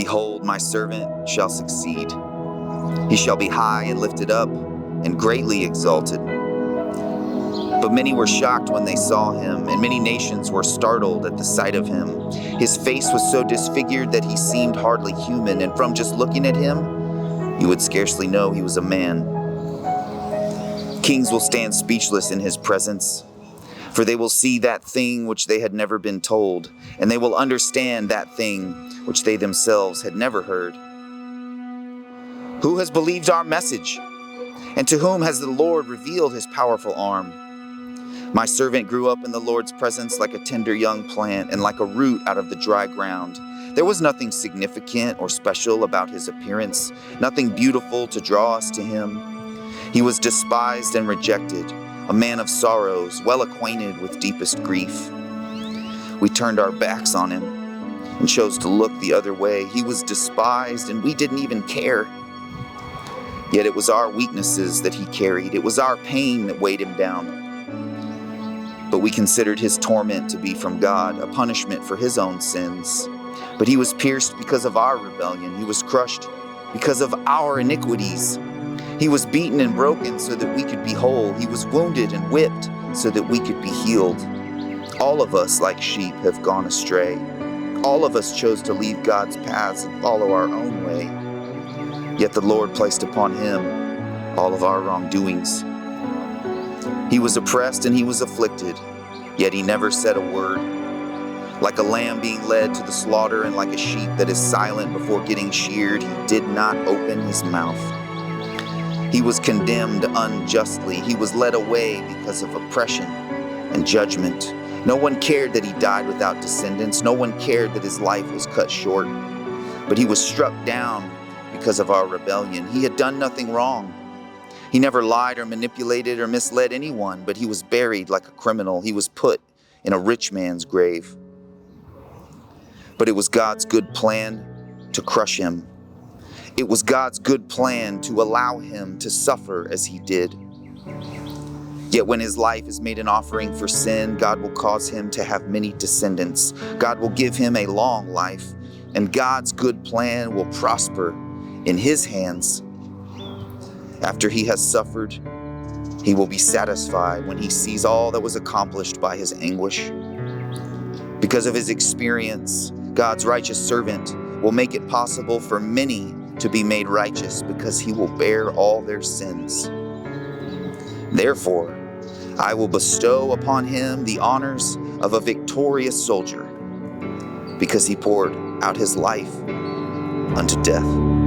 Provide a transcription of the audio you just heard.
Behold, my servant shall succeed. He shall be high and lifted up and greatly exalted. But many were shocked when they saw him, and many nations were startled at the sight of him. His face was so disfigured that he seemed hardly human, and from just looking at him, you would scarcely know he was a man. Kings will stand speechless in his presence, for they will see that thing which they had never been told, and they will understand that thing which they themselves had never heard. Who has believed our message? And to whom has the Lord revealed his powerful arm? My servant grew up in the Lord's presence like a tender young plant and like a root out of the dry ground. There was nothing significant or special about his appearance, nothing beautiful to draw us to him. He was despised and rejected, a man of sorrows, well acquainted with deepest grief. We turned our backs on him and chose to look the other way. He was despised and we didn't even care. Yet it was our weaknesses that he carried. It was our pain that weighed him down. But we considered his torment to be from God, a punishment for his own sins. But he was pierced because of our rebellion. He was crushed because of our iniquities. He was beaten and broken so that we could be whole. He was wounded and whipped so that we could be healed. All of us, like sheep, have gone astray. All of us chose to leave God's paths and follow our own way. Yet the Lord placed upon him all of our wrongdoings. He was oppressed and he was afflicted, yet he never said a word. Like a lamb being led to the slaughter and like a sheep that is silent before getting sheared, he did not open his mouth. He was condemned unjustly. He was led away because of oppression and judgment. No one cared that he died without descendants. No one cared that his life was cut short. But he was struck down because of our rebellion. He had done nothing wrong. He never lied or manipulated or misled anyone, but he was buried like a criminal. He was put in a rich man's grave. But it was God's good plan to crush him. It was God's good plan to allow him to suffer as he did. Yet when his life is made an offering for sin, God will cause him to have many descendants. God will give him a long life, and God's good plan will prosper in his hands. After he has suffered, he will be satisfied when he sees all that was accomplished by his anguish. Because of his experience, God's righteous servant will make it possible for many to be made righteous because he will bear all their sins. Therefore, I will bestow upon him the honors of a victorious soldier because he poured out his life unto death.